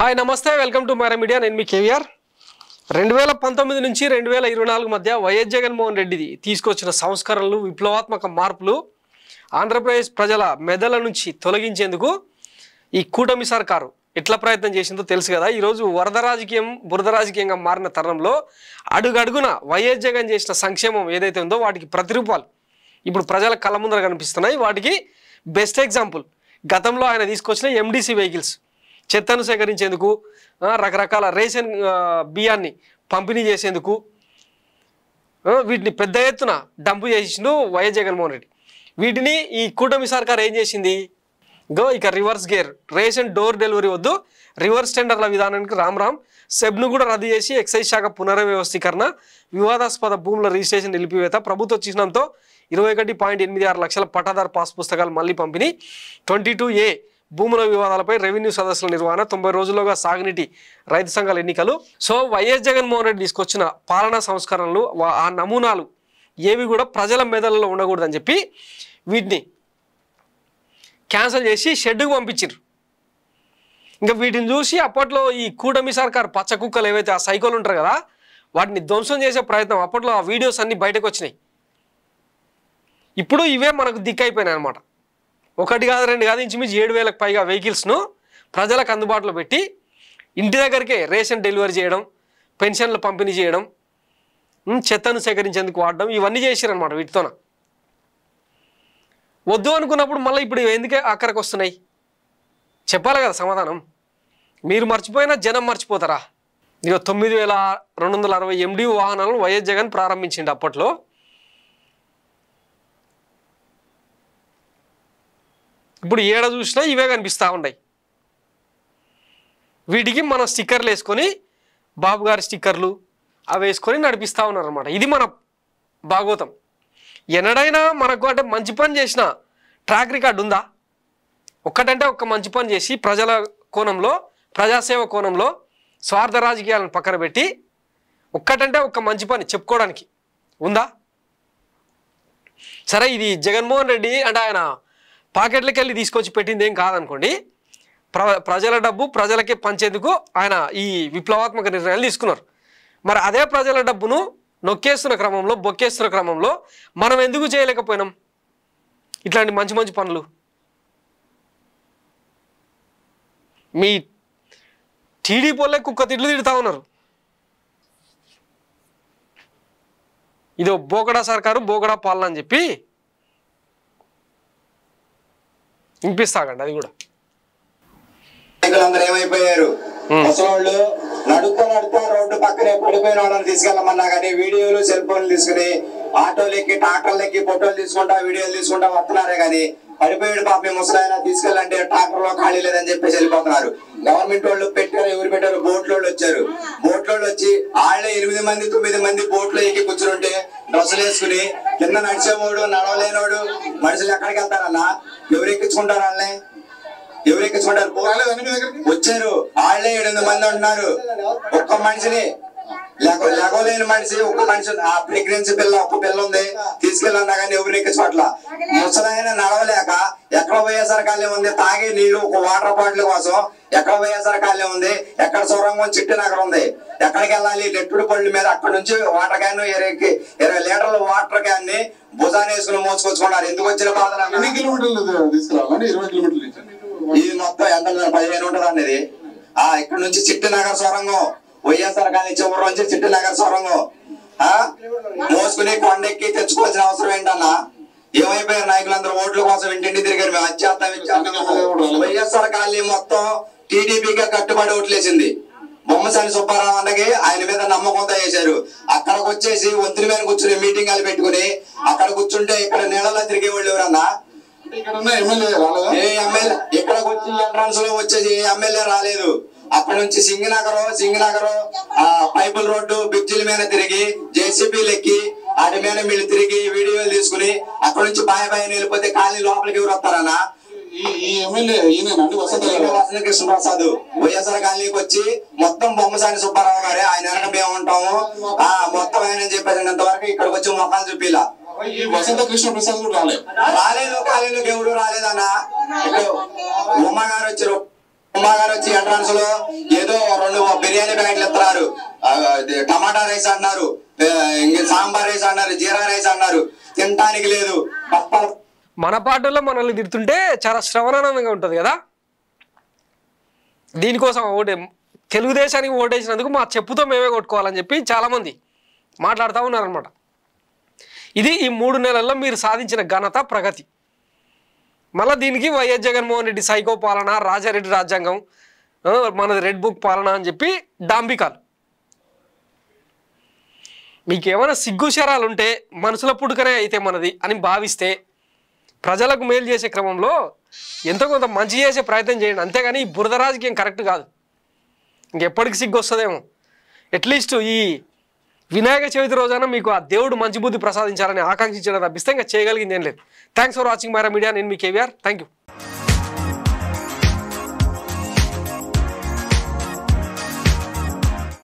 Hi నమస్తే welcome to Mara media నేను మీ కేవీఆర్ 2019 నుంచి 2024 మధ్య వైఎస్ జగన్మోహన్ రెడ్డి తీసుకొచ్చిన సంస్కరణలు విప్లవాత్మక మార్పులు ఆంధ్రప్రదేశ్ ప్రజల మెదల నుంచి తొలగించేందుకు ఈ కూటమి సర్కారు ఎట్లా ప్రయత్నం చేసిందో తెలుసు కదా। ఈ రోజు వరద రాజకీయం బురద రాజకీయంగా మారిన తరుణంలో అడుగడుగున వైఎస్ జగన్ చేసిన సంక్షేమం ఏదైతే ఉందో వాటికి ప్రతిరూపాలు ఇప్పుడు ప్రజల కళ్ళ ముందర కనిపిస్తున్నాయి। వాటికి బెస్ట్ ఎగ్జాంపుల్ గతంలో ఆయన తీసుకొచ్చిన ఎండిసి వెహికల్స్ చెత్తను సేకరించేందుకు రకరకాల రేషన్ బియ్యాన్ని పంపిణీ చేసేందుకు వీటిని పెద్ద ఎత్తున డంపు చేసిండు వైఎస్ జగన్మోహన్ రెడ్డి। వీటిని ఈ కూటమి సర్కార్ ఏం చేసింది ఇక reverse gear ration door delivery వద్దు రివర్స్ టెండర్ల విధానానికి రామ్ సెబ్ను కూడా రద్దు చేసి ఎక్సైజ్ శాఖ పునర్వ్యవస్థీకరణ వివాదాస్పద భూముల రిజిస్ట్రేషన్ నిలిపివేత ప్రభుత్వ చిహ్నంతో 21.86 లక్షల పట్టాదారు పాస్ పుస్తకాలు మళ్ళీ పంపిణీ 22A భూముల వివాదాలపై రెవెన్యూ సదస్సుల నిర్వహణ 90 రోజుల్లోగా సాగునీటి రైతు సంఘాల ఎన్నికలు। సో వైఎస్ జగన్మోహన్ రెడ్డి తీసుకొచ్చిన పాలనా సంస్కరణలు ఆ నమూనాలు ఏవి కూడా ప్రజల మెదళ్ళలో ఉండకూడదని చెప్పి వీటిని క్యాన్సిల్ చేసి షెడ్డుకు పంపించారు। ఇంకా వీటిని చూసి అప్పట్లో ఈ కూటమి సర్కార్ పచ్చ కుక్కలు ఏవైతే ఆ సైకోలు ఉంటారు కదా వాటిని ధ్వంసం చేసే ప్రయత్నం అప్పట్లో ఆ వీడియోస్ అన్నీ బయటకు వచ్చినాయి। ఇప్పుడు ఇవే మనకు దిక్కైపోయినాయి అనమాట। ఒకటి కాదు రెండు కాదు ఇంచుమించు 7,000కు పైగా వెహికల్స్ను ప్రజలకు అందుబాటులో పెట్టి ఇంటి దగ్గరికే రేషన్ డెలివరీ చేయడం పెన్షన్లు పంపిణీ చేయడం చెత్తను సేకరించేందుకు వాడడం ఇవన్నీ చేశారనమాట। వీటితోన వద్దు అనుకున్నప్పుడు మళ్ళీ ఇప్పుడు ఎందుకే అక్కడికి వస్తున్నాయి చెప్పాలి కదా సమాధానం। మీరు మర్చిపోయినా జనం మర్చిపోతారా? ఇక 9,260 MDU వాహనాలను వైఎస్ జగన్ ప్రారంభించిండు అప్పట్లో। ఇప్పుడు ఏడ చూసినా ఇవే కనిపిస్తూ ఉన్నాయి। వీటికి మనం స్టిక్కర్లు వేసుకొని బాబు గారి స్టిక్కర్లు అవి వేసుకొని నడిపిస్తూ ఉన్నారు అనమాట। ఇది మన భాగవతం। ఎన్నడైనా మనకు అంటే మంచి పని చేసిన ట్రాక్ రికార్డు ఉందా? ఒక్కటంటే ఒక్క మంచి పని చేసి ప్రజల కోణంలో ప్రజాసేవ కోణంలో స్వార్థ రాజకీయాలను పక్కన పెట్టి ఒక్కటంటే ఒక్క మంచి పని చెప్పుకోవడానికి ఉందా? సరే ఇది జగన్మోహన్ రెడ్డి అంటే ఆయన పాకెట్లకి వెళ్ళి తీసుకొచ్చి పెట్టింది ఏం కాదనుకోండి। ప్రజల డబ్బు ప్రజలకే పంచేందుకు ఆయన ఈ విప్లవాత్మక నిర్ణయాలు తీసుకున్నారు। మరి అదే ప్రజల డబ్బును నొక్కేస్తున్న క్రమంలో బొక్కేస్తున్న క్రమంలో మనం ఎందుకు చేయలేకపోయినాం ఇట్లాంటి మంచి మంచి పనులు? మీ టీడీపీ వాళ్ళే కుక్క తిట్లు తిడుతూ ఉన్నారు। ఇదో బోకడా సర్కారు బోకడా పాలన అని చెప్పి వినిపిస్తాగండి అది కూడా। అందరూ ఏమైపోయారు ముసలోళ్ళు నడుపుతా రోడ్డు పక్కనే పడిపోయిన వాళ్ళని తీసుకెళ్ళమన్నా కానీ వీడియోలు సెల్ ఫోన్లు తీసుకుని ఆటోలెక్కి ట్రాక్టర్లెక్కి ఫోటోలు తీసుకుంటా వీడియోలు తీసుకుంటా వస్తున్నారే కానీ పడిపోయాడు పాప ముసలాయన తీసుకెళ్ళంటే ట్రాక్టర్ లో ఖాళీ లేదని చెప్పేసి వెళ్ళిపోతున్నారు। గవర్నమెంట్ వాళ్ళు పెట్టారు ఎవరు పెట్టారు బోట్లోళ్ళు వచ్చారు। బోట్లోళ్ళు వచ్చి వాళ్ళే 8 మంది 9 మంది బోట్లో ఎక్కి కూర్చుంటే డ్రెస్సులు వేసుకుని కింద నడిచేవాడు నడవలేనోడు మనుషులు ఎక్కడికి వెళ్తారన్నా ఎవరు ఎక్కించుకుంటారు వాళ్ళని ఎవరు ఎక్కించుకుంటారు? వచ్చారు వాళ్ళే 8 మంది ఉంటున్నారు। ఒక్క మనిషిని లెగలేని మనిషి ఒక్క మనిషి ఆ ప్రెగ్నెన్సీ పిల్ల ఒక్క పిల్ల ఉంది తీసుకెళ్ళన్నా కానీ ఎవరు ఎక్కించట్ల ముసలాయన నడవలేక ఎక్కడ పోయేసరి కాలం ఉంది తాగే నీళ్లు ఒక వాటర్ బాటిల్ కోసం ఎక్కడ పోయేసరి కాలం ఉంది ఎక్కడ సొరంగం చిట్టి నగరం ఉంది ఎక్కడికి వెళ్ళాలి నెట్టుడు పళ్ళు మీద అక్కడ నుంచి వాటర్ క్యాన్ 20 లీటర్ల వాటర్ క్యాన్ ని భుజాన్ని వేసుకుని మోసుకొచ్చుకున్నారు। ఎందుకు వచ్చిన బాధ ఇది మొత్తం ఎంత 15 ఉంటుంది అనేది ఇక్కడ నుంచి చిట్టి నగర్ సొరంగం వైఎస్ఆర్ కాలనీ చివరి నుంచి చిట్టి నగర్ సొరంగం మోసుకుని కొండెక్కి తెచ్చుకోవాల్సిన అవసరం ఏంటన్నా? ఏమైపోయారు నాయకులందరూ ఓట్ల కోసం ఇంటింటి తిరిగారు మేము అత్యాత్తం వైఎస్ఆర్ కాలనీ మొత్తం టీడీపీగా కట్టుబడి ఓట్లేసింది। బొమ్మసాని సుబ్బారావు అన్నకి ఆయన మీద నమ్మకంతో వేశారు। అక్కడికి వచ్చేసి ఒత్తిడి మీద కూర్చుని మీటింగ్ లు పెట్టుకుని అక్కడ కూర్చుంటే ఇక్కడ నీళ్ళలో తిరిగే వాళ్ళు ఎవరన్నా ఇక్కడికి వచ్చి ఎంట్రన్స్ లో వచ్చేసి ఎమ్మెల్యే రాలేదు। అక్కడ నుంచి సింగనగర్ పైపుల్ రోడ్డు బ్రిడ్జిల మీద తిరిగి జేసీబీలు ఎక్కి వాటి మీద వీళ్ళు తిరిగి వీడియోలు తీసుకుని అక్కడ నుంచి బాయ్ వెళ్ళిపోతే కాలనీ లోపలికి ఎవరు వస్తారన్నా? వసంత కృష్ణ ప్రసాద్ వైఎస్ఆర్ కాలనీకి వచ్చి మొత్తం బొమ్మసాని సుబ్బారావు గారే ఆయన వెనక మేము ఉంటాము మొత్తం ఆయన చెప్పేసినంత వరకు ఇక్కడికి వచ్చి మొక్కలు చూపిలా వసంత కృష్ణ ప్రసాద్ కూడా రాలేదు కాలనీలోకి ఎవరు రాలేదన్నా। ఉమ్మ గారు వచ్చారు గారు వచ్చి ఎంట్రన్స్ లో ఏదో 2 బిర్యానీ ప్యాకెట్లు ఇస్తున్నారు, టమాటా రైస్ అన్నారు, సాంబార్ రైస్ అన్నారు, జీరా రైస్ అన్నారు, తినటానికి లేదు. మన పార్టీలో మనల్ని తిడుతుంటే చాలా శ్రవణానందంగా ఉంటుంది కదా. దీనికోసం తెలుగుదేశానికి ఓటేసినందుకు మా చెప్పుతో మేమే కొట్టుకోవాలని చెప్పి చాలామంది మాట్లాడుతూ ఉన్నారనమాట. ఇది ఈ 3 నెలల్లో మీరు సాధించిన ఘనత, ప్రగతి. మళ్ళీ దీనికి వైఎస్ జగన్మోహన్ రెడ్డి సైకో పాలన, రాజారెడ్డి రాజ్యాంగం, మనది రెడ్ బుక్ పాలన అని చెప్పి డాంబికాలు. మీకు ఏమైనా సిగ్గుశరాలు ఉంటే మనసులో పుట్టుకనే అయితే మనది అని భావిస్తే ప్రజలకు మేలు చేసే క్రమంలో ఎంతో కొంత మంచి చేసే ప్రయత్నం చేయండి. అంతేగాని ఈ బురద రాజకీయం కరెక్ట్ కాదు. ఇంకెప్పటికి సిగ్గు వస్తుందేమో. అట్లీస్ట్ ఈ వినాయక చవితి రోజున మీకు ఆ దేవుడు మంచి బుద్ధి ప్రసాదించాలని ఆకాంక్షించడం తప్పిస్తే ఇంకా చేయగలిగింది ఏం లేదు. Thanks for watching Myra Media. నేను మీ కేవీఆర్. Thank you.